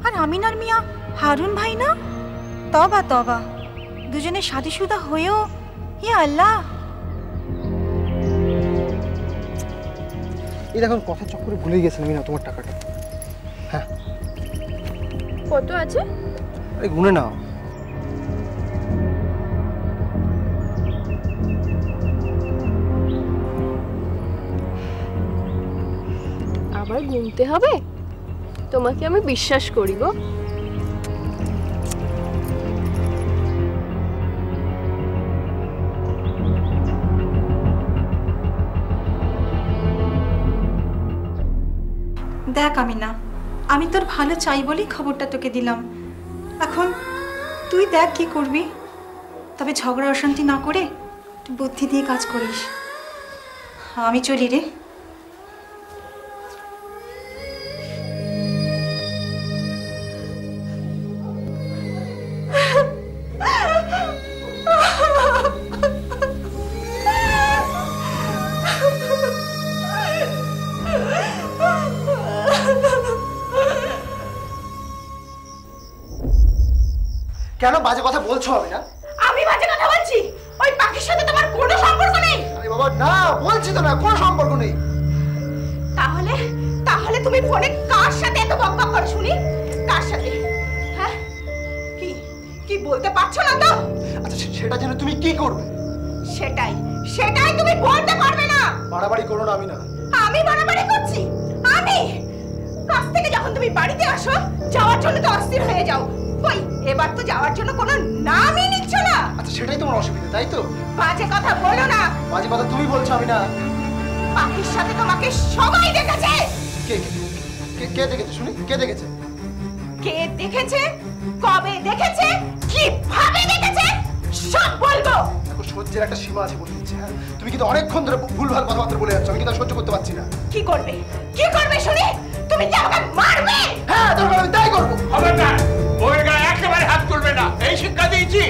[SPEAKER 7] আর আমিনার মিয়া হারুন ভাই না? তবা তবা, দুজনে শাদিশুদা হয়েও, ইয়া আল্লাহ।
[SPEAKER 4] এই দেখো কথা চক্করে ভুলে গেছিলাম না তোমার টাকাটা। হ্যাঁ
[SPEAKER 3] কত আছে?
[SPEAKER 4] আরে গুনে নাও।
[SPEAKER 3] আবার গুনতে হবে? তোমাকে আমি বিশ্বাস করি গো।
[SPEAKER 7] দেখ আমিনা, আমি তোর ভালো চাই বলেই খবরটা তোকে দিলাম। এখন তুই দেখ কি করবি, তবে ঝগড়া অশান্তি না করে তুই বুদ্ধি দিয়ে কাজ করিস। আমি চলি রে।
[SPEAKER 4] কেন বাজে কথা বলছো? আমি না,
[SPEAKER 7] আমি বাজে কথা বলছি? ওই পাখির সাথে তোমার কোনো সম্পর্ক নেই।
[SPEAKER 4] আরে বাবা না, বলছি তো না কোনো সম্পর্ক নেই।
[SPEAKER 7] তাহলে তাহলে তুমি ফোনে কার সাথে এত বকবক করো শুনি? কার সাথে? হ্যাঁ, কি কি বলতে পারছো না তো?
[SPEAKER 4] আচ্ছা সেটা জেনে তুমি কি করবে?
[SPEAKER 7] সেটাই সেটাই তুমি বলতে পারবে না।
[SPEAKER 4] বাড়াবাড়ি করো না। আমি না,
[SPEAKER 7] আমি বাড়াবাড়ি করছি? আমি কাছ থেকে যখন তুমি বাড়িতে আসো, যাওয়ার জন্য তো অস্থির হয়ে যাও। কই এবার তো যাওয়ার জন্য কোনো নামই নিচ্ছ না।
[SPEAKER 4] আচ্ছা সেটাই তোমার অসুবিধা তাই তো?
[SPEAKER 7] বাজে কথা বলো না।
[SPEAKER 4] বাজে কথা তুমি বলছো। আমি না,
[SPEAKER 7] পাখির সাথে তোমাকে সবাই দেখেছে।
[SPEAKER 4] কে কে কে দেখেছে শুনি? কে দেখেছে?
[SPEAKER 7] কে দেখেছে, কবে দেখেছে, কিভাবে দেখেছে, সব বলবো।
[SPEAKER 4] দেখো সহ্যের একটা সীমা আছে বলে দিচ্ছি। হ্যাঁ তুমি কিন্তু অনেকক্ষণ ধরে ভুলভাল কথাবার্তা বলে যাচ্ছ, আমি কিন্তু সহ্য করতে পারছি না।
[SPEAKER 7] কি করবে, কি করবে শুনি? তুমি কি আমাকে মারবে?
[SPEAKER 4] হ্যাঁ দরকার আমি তাই করবো।
[SPEAKER 8] খবরদার, ওর গায়ে একেবারে হাত তুলবে না, এই শিক্ষা দিয়েছি।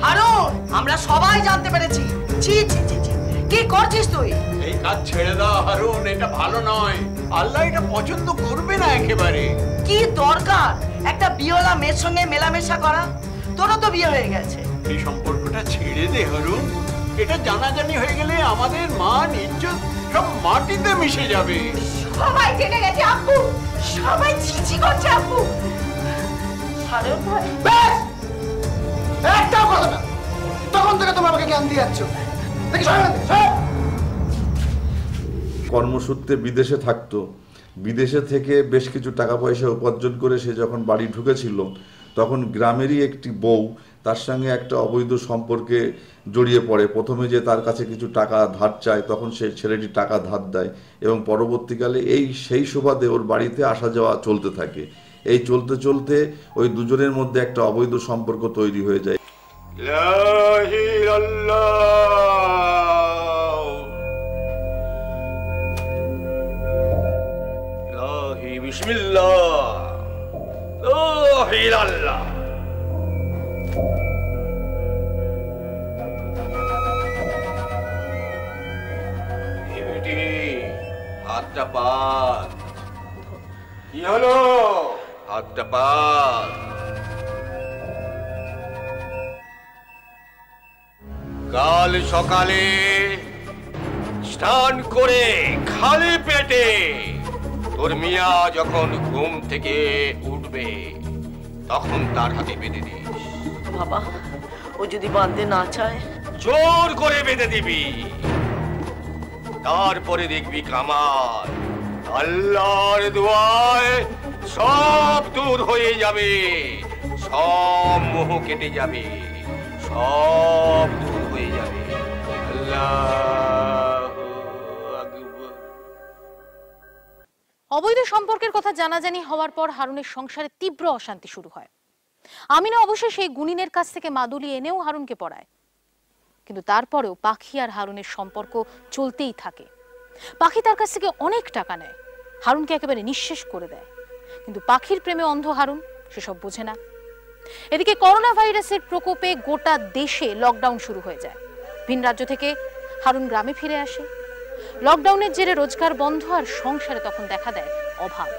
[SPEAKER 1] হারুন, আমরা সবাই জানতে পেরেছি। ছি ছি ছি ছি, কি করছিস তুই?
[SPEAKER 8] এই কাজ ছেড়ে দাও হারুন, এটা ভালো নয়। আল্লাহ এটা পছন্দ করবে না একেবারে।
[SPEAKER 1] কি দরকার একটা বিয়েওয়ালা মেয়ের সঙ্গে মেলামেশা করা? তোরও তো বিয়ে হয়ে গেছে।
[SPEAKER 8] এই সম্পর্কটা ছেড়ে দে হারুন, এটা জানাজানি হয়ে গেলে আমাদের মান ইজ্জত সব মাটিতে মিশে যাবে।
[SPEAKER 7] সবাই জেনে গেছে আব্বু, সবাই ছিছি করছে আব্বু।
[SPEAKER 1] হারুন ভাই,
[SPEAKER 4] ব্যাস একটাও কথা না। তখন থেকে তোমরা আমাকে জ্ঞান দিয়ে যাচ্ছ।
[SPEAKER 11] কর্মসূত্রে বিদেশে থাকতো, বিদেশে থেকে বেশ কিছু টাকা পয়সা উপার্জন করে সে যখন বাড়ি ঢুকেছিল তখন গ্রামেরই একটি বউ তার সঙ্গে একটা অবৈধ সম্পর্কে জড়িয়ে পড়ে। প্রথমে যে তার কাছে কিছু টাকা ধার চায়, তখন সে ছেলেটি টাকা ধার দেয় এবং পরবর্তীকালে সেই সুবাদে ওর বাড়িতে আসা যাওয়া চলতে থাকে। এই চলতে চলতে ওই দুজনের মধ্যে একটা অবৈধ সম্পর্ক তৈরি হয়ে যায়।
[SPEAKER 8] হাতটা পাত। কি হলো? হাতটা পাত। কাল সকালে স্নান করে খালি পেটে তোর মিয়া যখন ঘুম থেকে উঠবে তখন তার হাতে বেঁধে দিস।
[SPEAKER 1] বাবা, ও যদি বাঁধতে না চায়?
[SPEAKER 8] জোর করে বেঁধে দিবি, তারপরে দেখবি কামাল। আল্লাহর দোয়ায় সব দূর হয়ে যাবে, সব মোহ কেটে যাবে, সব দূর হয়ে যাবে। আল্লাহু আকবার।
[SPEAKER 9] অবৈধ সম্পর্কের কথা জানাজানি হওয়ার পর হারুনের সংসারে তীব্র অশান্তি শুরু হয়। আমিনা অবশ্যই সেই গুনিনের কাছ থেকে মাদুলি এনেও হারুনকে পড়ায়, কিন্তু তারপরেও পাখি আর হারুনের সম্পর্ক চলতেই থাকে। পাখি তার কাছ থেকে অনেক টাকা নেয়, হারুনকে একেবারে নিঃশেষ করে দেয়, কিন্তু পাখির প্রেমে অন্ধ হারুন সেসব বোঝে না। এদিকে করোনা ভাইরাসের প্রকোপে গোটা দেশে লকডাউন শুরু হয়ে যায়। ভিন রাজ্য থেকে হারুন গ্রামে ফিরে আসে। লকডাউনের জেরে রোজগার বন্ধ আর সংসারে তখন দেখা দেয় অভাব।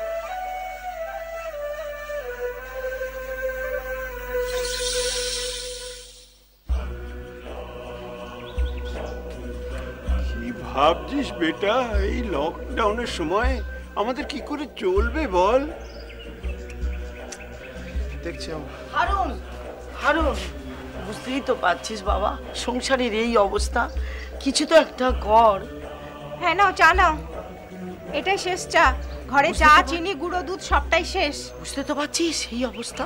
[SPEAKER 8] কি ভাবছিস বেটা? এই লকডাউনের সময় আমাদের কি করে চলবে বল?
[SPEAKER 4] দেখছি
[SPEAKER 1] হারুন, হারুন, বুঝতেই তো পারছিস বাবা, সংসারের এই অবস্থা, কিছু তো একটা কর।
[SPEAKER 7] হ্যাঁ নাও চা নাও, এটাই শেষ চা। ঘরে চা, চিনি, গুঁড়ো দুধ সবটাই শেষ।
[SPEAKER 1] বুঝতে তো পারছিস এই অবস্থা।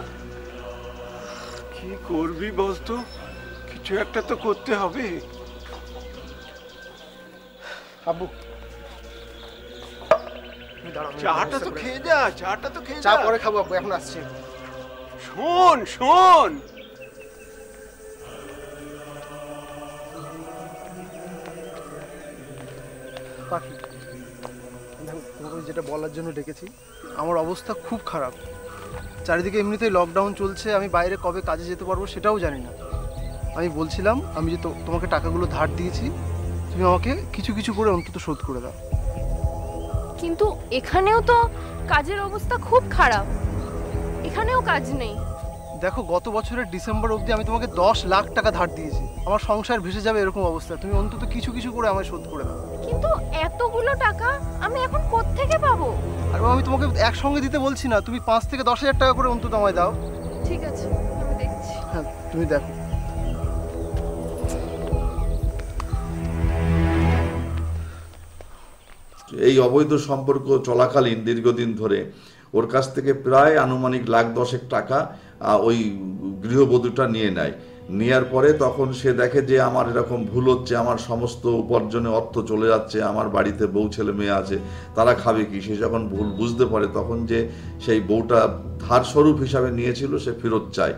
[SPEAKER 8] কি করবি বলতো? কিছু একটা তো করতে হবে।
[SPEAKER 4] আব্বু
[SPEAKER 8] চাটা তো খেয়ে যা, চাটা তো খেয়ে যা।
[SPEAKER 4] চা পরে খাবো আব্বু, এখন আসছি।
[SPEAKER 8] শোন শোন,
[SPEAKER 4] পাখি, দেখো যেটা বলার জন্য ডেকেছি, আমার অবস্থা খুব খারাপ। চারিদিকে এমনিতেই লকডাউন চলছে, আমি বাইরে কবে কাজে যেতে পারবো সেটাও জানি না। আমি বলছিলাম, আমি যে তোমাকে টাকাগুলো ধার দিয়েছি, তুমি আমাকে কিছু কিছু করে অন্তত শোধ করে দাও।
[SPEAKER 3] কিন্তু এখানেও তো কাজের অবস্থা খুব খারাপ, এখানেও কাজ নেই।
[SPEAKER 4] দেখো, গত বছরের ডিসেম্বর অবধি আমি তোমাকে 10 লাখ টাকা ধার দিয়েছি। আমার সংসার ভেসে যাবে এরকম অবস্থা, তুমি অন্তত কিছু কিছু করে আমায় শোধ করে দাও।
[SPEAKER 3] কিন্তু এতগুলো টাকা আমি এখন কোত্থেকে পাবো?
[SPEAKER 4] আর আমি তোমাকে একসঙ্গে দিতে বলছি না, তুমি 5 থেকে 10 হাজার টাকা করে অন্তত আমায় দাও।
[SPEAKER 3] ঠিক আছে, আমি দেখছি।
[SPEAKER 4] হ্যাঁ, তুমি দেখো।
[SPEAKER 11] এই অবৈধ সম্পর্ক চলাকালীন দীর্ঘদিন ধরে ওর কাছ থেকে প্রায় আনুমানিক $1,10,000 টাকা ওই গৃহবধূটা নিয়ে নেয়। নেওয়ার পরে তখন সে দেখে যে আমার এরকম ভুল হচ্ছে, আমার সমস্ত উপার্জনে অর্থ চলে যাচ্ছে, আমার বাড়িতে বউ ছেলে মেয়ে আছে, তারা খাবে কি? সে যখন ভুল বুঝতে পারে তখন যে সেই বউটা ধার স্বরূপ হিসাবে নিয়েছিল সে ফেরত চায়।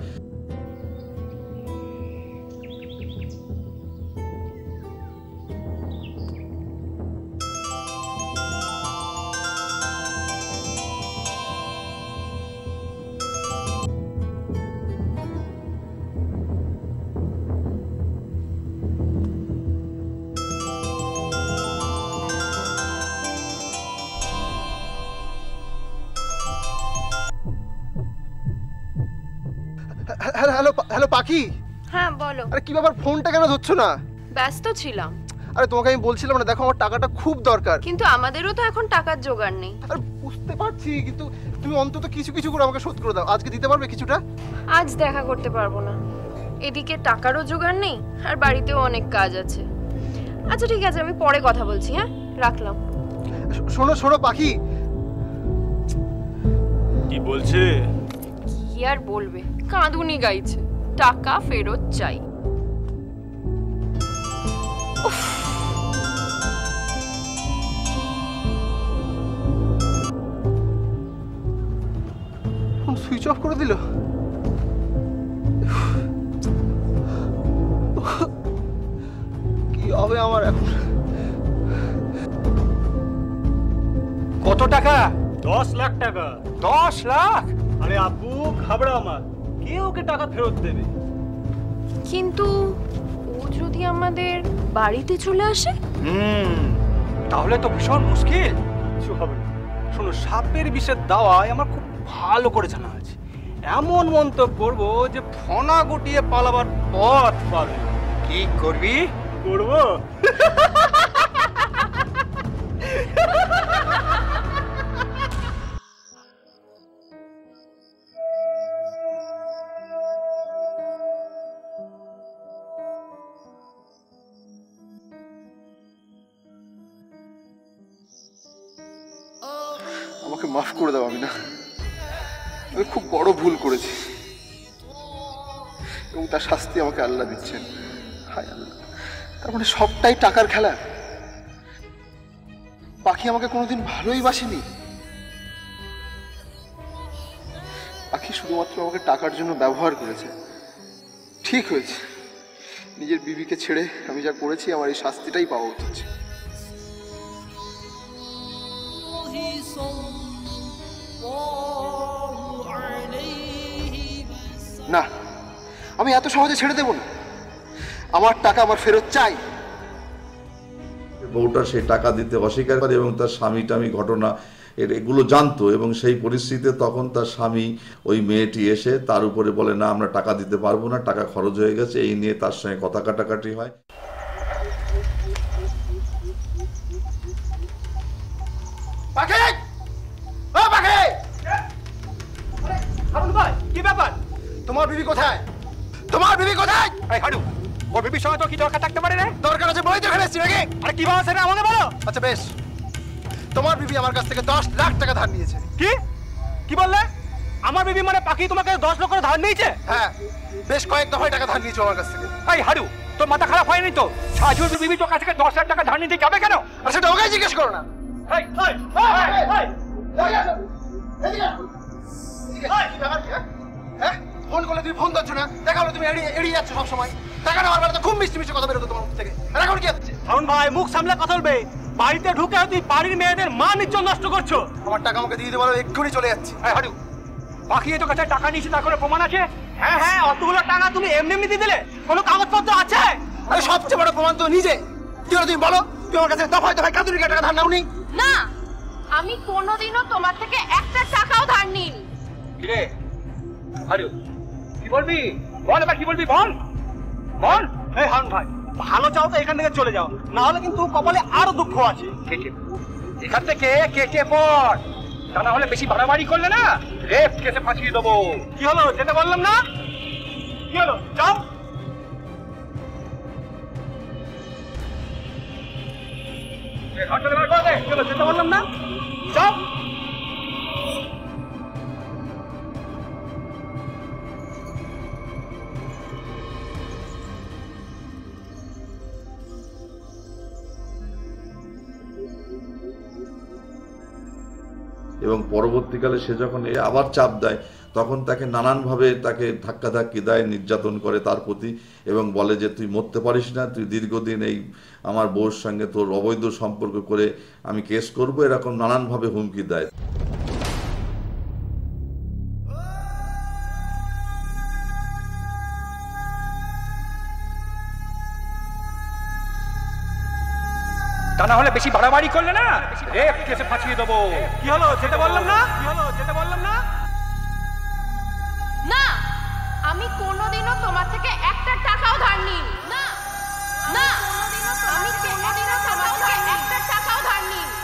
[SPEAKER 4] হ্যালো হ্যালো পাখি।
[SPEAKER 3] হ্যাঁ বলো।
[SPEAKER 4] আরে কি ব্যাপার, ফোনটা কেন ধরছো না?
[SPEAKER 3] ব্যস্ত ছিলাম।
[SPEAKER 4] আরে তোমাকে আমি বলছিলাম না, দেখো আমার টাকাটা খুব দরকার।
[SPEAKER 3] কিন্তু আমাদেরও তো এখন টাকার জোগাড় নেই।
[SPEAKER 4] আরে বুঝতে পারছি, কিন্তু তুমি অন্তত কিছু কিছু করে আমাকে শোধ করে দাও। আজকে দিতে পারবে কিছুটা?
[SPEAKER 3] আজ দেখা করতে পারবো না, এদিকে টাকারও জোগাড় নেই আর বাড়িতেও অনেক কাজ আছে। আচ্ছা ঠিক আছে, আমি পরে কথা বলছি। হ্যাঁ, রাখলাম।
[SPEAKER 4] শোনো শোনো পাখি।
[SPEAKER 10] কি বলছে?
[SPEAKER 3] কি আর বলবে, কাঁদুনি গাইছে, টাকা ফেরত চাই।
[SPEAKER 4] সুইচ অফ করে দিল। কি হবে আমার এখন?
[SPEAKER 10] কত টাকা? 10 লাখ টাকা।
[SPEAKER 2] 10 লাখ?
[SPEAKER 10] আরে আব্বু ঘাবড়া আমার, কে ওকে টাকা ফেরত দেবে?
[SPEAKER 3] কিন্তু ও যদি আমাদের বাড়িতে চলে আসে?
[SPEAKER 2] তাহলে তো ভীষণ মুশকিল।
[SPEAKER 10] কিছু হবে না। শোনো, সাপের বিষের দাওয়ায় আমার খুব ভালো করে জানা আছে। এমন মন্তব্য করবো যে ফনা গুটিয়ে পালাবার পথ পাবে।
[SPEAKER 2] কি করবি?
[SPEAKER 10] করবো
[SPEAKER 4] আমাকে মাফ করে দাও। আমি খুব বড় ভুল করেছি এবং তার শাস্তি আমাকে আল্লাহ দিচ্ছেন। হায় আল্লাহ, তার মানে সবটাই টাকার খেলা। পাখি আমাকে কোনোদিন ভালোই বাসেনি। পাখি শুধুমাত্র আমাকে টাকার জন্য ব্যবহার করেছে। ঠিক হয়েছে, নিজের বিবিকে ছেড়ে আমি যা করেছি আমার এই শাস্তিটাই পাওয়া উচিত। না, আমি এত সহজে ছেড়ে দেব না। আমার টাকা আমার ফেরত চাই।
[SPEAKER 11] বউটা সেই টাকা দিতে অস্বীকার করে এবং তার স্বামী টামি ঘটনা এগুলো জানতো এবং সেই পরিস্থিতিতে তখন তার স্বামী ওই মেয়েটি এসে তার উপরে বলে না আমরা টাকা দিতে পারবো না, টাকা খরচ হয়ে গেছে, এই নিয়ে তার সঙ্গে কথা কাটাকাটি হয়।
[SPEAKER 2] কি ব্যাপার?
[SPEAKER 4] তোমার বিবি কোথায়? তোমার বিবি কোথায়?
[SPEAKER 2] এই হাডু, ওর বিবির সঙ্গে তো কি দরকার থাকতে পারে রে?
[SPEAKER 4] দরকার আছে বলেই তো এখানে এসেছি নাকি?
[SPEAKER 2] আরে কি বাবা সেটা আমাকে বলো।
[SPEAKER 4] আচ্ছা বেশ, তোমার বিবি আমার কাছ থেকে 10 লাখ টাকা ধার নিয়েছে।
[SPEAKER 2] কি কি বললে? আমার বিবি মানে পাখি তোমাকে 10 লক্ষ ধার নিয়েছে?
[SPEAKER 4] হ্যাঁ, বেশ কয়েক দফায় টাকা ধার নিয়েছে আমার কাছ থেকে।
[SPEAKER 2] এই হাডু, তোর মাথা খারাপ হয়নি তো? সাজুর বিবি তোর কাছ থেকে 10 লাখ টাকা ধার নিতে যাবে কেন?
[SPEAKER 4] আর সেটা ওকেই জিজ্ঞেস করো না।
[SPEAKER 2] এই এই
[SPEAKER 4] হ্যাঁ, ফোন করলে তুমি ফোন ধরছো না, দেখা হলো তুমি এড়িয়ে যাচ্ছ সব সময়। টাকা নেওয়ার বেলা তো খুব মিষ্টি মিষ্টি কথা বেরোতো তোমার মুখ থেকে। আর এখন কি হচ্ছে?
[SPEAKER 10] শাওন ভাই, মুখ সামলে কথা বলবে। বাড়িতে ঢুকে তুই বাড়ির মেয়েদের মান ইজ্জত নষ্ট করছো।
[SPEAKER 4] আমার টাকা আমাকে দিয়ে দিতে বলো, এক্ষুনি চলে যাচ্ছি।
[SPEAKER 2] এই হাডু, পাখি তোর কাছে টাকা নিয়েছে তার কোনো প্রমাণ আছে?
[SPEAKER 10] হ্যাঁ হ্যাঁ, অতগুলো টাকা তুমি এমনি এমনি দিয়ে দিলে? কোনো কাগজপত্র আছে?
[SPEAKER 4] আরে সবচেয়ে বড় প্রমাণ তো নিজে। কি হলো তুমি বলো? তুমি আমার কাছে দফায় দফায় কাঁদুনি টাকা ধার নাওনি?
[SPEAKER 3] না, আমি কোনোদিনও তোমার থেকে একটা টাকাও ধার নিইনি।
[SPEAKER 2] কি রে হাডু, কি বলবি? বল এবার কি বলবি? বল বল।
[SPEAKER 10] এই হারুন ভাই, ভালো চাও তো এখান থেকে চলে যাও, না হলে কিন্তু কপালে আরো দুঃখ আছে।
[SPEAKER 2] এখান থেকে কেটে পড়, তা না হলে বেশি বাড়াবাড়ি করলে না রেপ কেসে ফাঁসিয়ে দেবো।
[SPEAKER 10] কি হলো, যেতে বললাম না? কি হলো, যাও।
[SPEAKER 2] যেতে বললাম না, যাও।
[SPEAKER 11] এবং পরবর্তীকালে সে যখন আবার চাপ দেয় তখন তাকে নানানভাবে তাকে ধাক্কাধাক্কি দেয়, নির্যাতন করে তার প্রতি এবং বলে যে তুই মরতে পারিস না, তুই দীর্ঘদিন এই আমার বউর সঙ্গে তোর অবৈধ সম্পর্ক করে আমি কেস করব, এরকম নানানভাবে হুমকি দেয়।
[SPEAKER 2] তা না হলে বেশি বাড়াবাড়ি করলে না রেপ কেসে ফাঁসিয়ে দেবো।
[SPEAKER 10] কি হলো, যেতে বললাম না? কি হলো, যেতে বললাম না?
[SPEAKER 3] না, আমি কোনোদিনও তোমার থেকে একটা টাকাও ধার নিইনি। না না, আমি কোনোদিনও তোমার থেকে একটা টাকাও ধার নিইনি।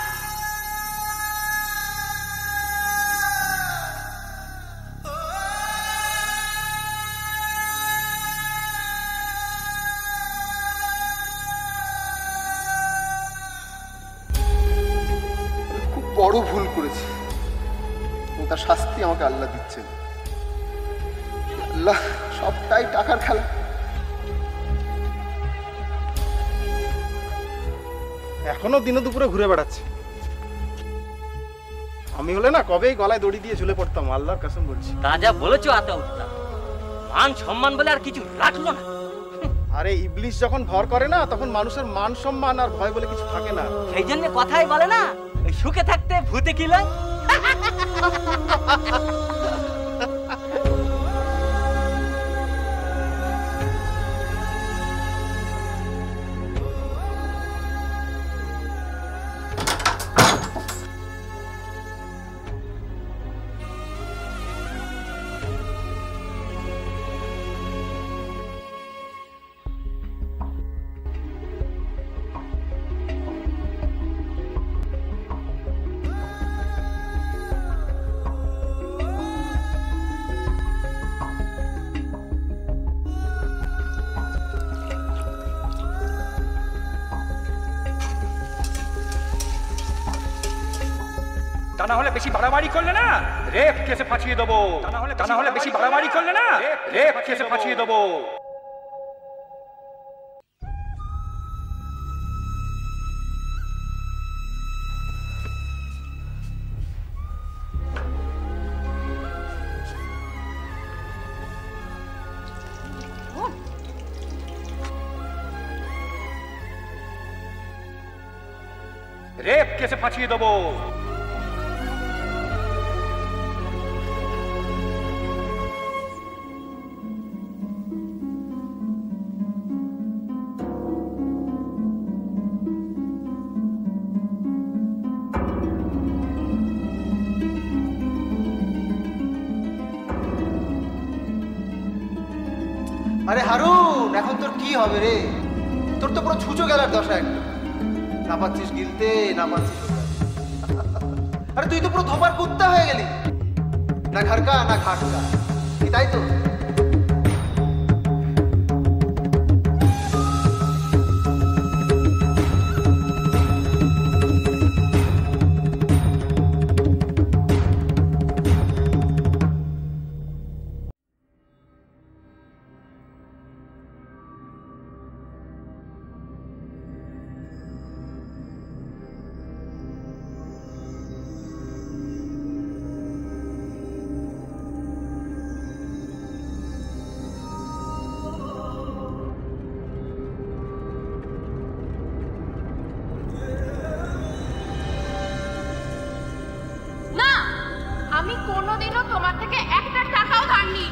[SPEAKER 4] বড় ভুল করেছি এবং তার শাস্তি আমাকে আল্লাহ দিচ্ছেন। আল্লাহ, সবটাই টাকার খেলা।
[SPEAKER 5] এখনো দিনে দুপুরে ঘুরে বেড়াচ্ছে। আমি হলে না কবেই গলায় দড়ি দিয়ে ঝুলে পড়তাম, আল্লাহর কসম বলছি।
[SPEAKER 6] তা যা বলেছো আতাউরটা, মান সম্মান বলে আর কিছু রাখলো না।
[SPEAKER 5] আরে ইবলিশ যখন ভর করে না, তখন মানুষের মান সম্মান আর ভয় বলে কিছু থাকে না।
[SPEAKER 6] সেই জন্য কথাই বলে না, সুখে থাকতে ভূতে কি লয়।
[SPEAKER 2] তা না হলে বেশি বাড়াবাড়ি করলে না রেপ কেসে ফাঁসিয়ে দেবো। তা না হলে বেশি বাড়াবাড়ি করলে না রেপ কেসে ফাঁসিয়ে দেবো। রেপ কেসে ফাঁসিয়ে দেবো।
[SPEAKER 4] আরে হারুন, এখন তোর কি হবে রে? তোর তো পুরো ছুঁচো গেলার দশা একটা। না পাচ্ছিস গিলতে, না পাচ্ছিস। আরে তুই তো পুরো ধোপার কুত্তা হয়ে গেলি। না ঘরকা না খাটকা, কি তাই তো?
[SPEAKER 3] আমি কোনোদিনও তোমার থেকে একটা টাকাও ধার নিই।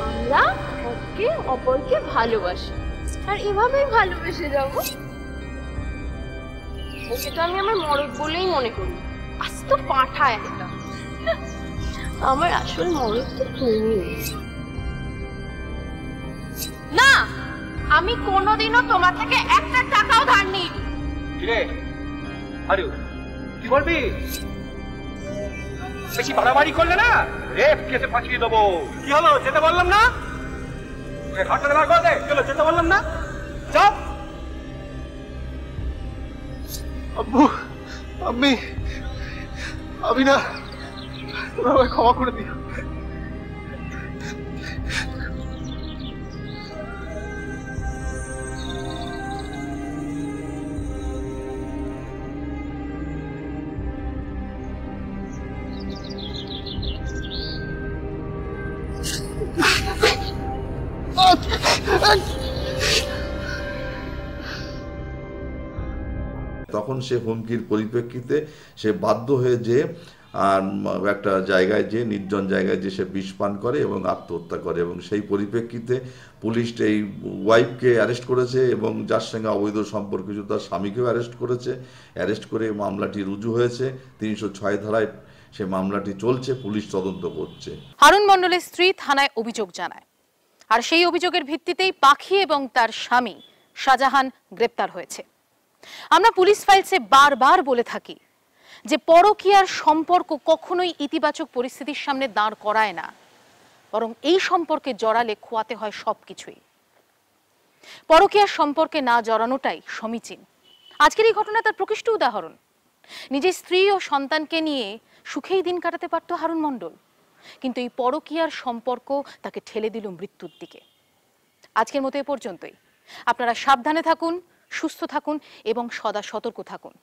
[SPEAKER 3] আমরা একে অপরকে ভালোবাসি আর এভাবেই ভালোবেসে যাব। ওকে তো আমি আমার মরদ বলেই মনে করি। আজ তো পাঠা একটা। আমার আসল মরদ তো তুমি না। আমি কোনোদিনও তোমার থেকে একটা টাকাও ধার নিই।
[SPEAKER 2] কিরে আরে কি বলবি? বেশি বাড়াবাড়ি করলে না রেপ কেসে ফাঁসিয়ে দেবো। কি হলো, যেতে বললাম না? ঘাটটা বার করে দে। চলো, যেতে বললাম না? চল।
[SPEAKER 4] আব্বু, আমি না, আমায় ক্ষমা করে দিও।
[SPEAKER 11] তখন সে হুমকির পরিপ্রেক্ষিতে সে বাধ্য হয়ে যে আর একটা জায়গায় যে নির্জন জায়গায় যে সে বিষ পান করে এবং আত্মহত্যা করে, এবং সেই পরিপ্রেক্ষিতে পুলিশ এই ওয়াইফকে অ্যারেস্ট করেছে এবং যার সঙ্গে অবৈধ সম্পর্ক ছিল তার স্বামীকেও অ্যারেস্ট করেছে। অ্যারেস্ট করে মামলাটি রুজু হয়েছে, 306 ধারায় সে মামলাটি চলছে, পুলিশ তদন্ত করছে।
[SPEAKER 9] হারুন মণ্ডলের স্ত্রী থানায় অভিযোগ জানায়, আর সেই অভিযোগের ভিত্তিতেই পাখি এবং তার স্বামী শাহজাহান গ্রেপ্তার হয়েছে। আমরা পুলিশ ফাইলসে বারবার বলে থাকি যে পরকীয়ার সম্পর্ক কখনোই ইতিবাচক পরিস্থিতির সামনে দাঁড় করায় না, বরং এই সম্পর্কে জড়ালে খোয়াতে হয় সবকিছুই। পরকীয়ার সম্পর্কে না জড়ানোটাই সমীচীন। আজকের এই ঘটনা তার প্রকৃষ্ট উদাহরণ। নিজের স্ত্রী ও সন্তানকে নিয়ে সুখেই দিন কাটাতে পারত হারুন মণ্ডল, কিন্তু এই পরকীয়ার সম্পর্ক তাকে ঠেলে দিল মৃত্যুর দিকে। আজকের মতো এ পর্যন্তই। আপনারা সাবধানে থাকুন, সুস্থ থাকুন এবং সদা সতর্ক থাকুন।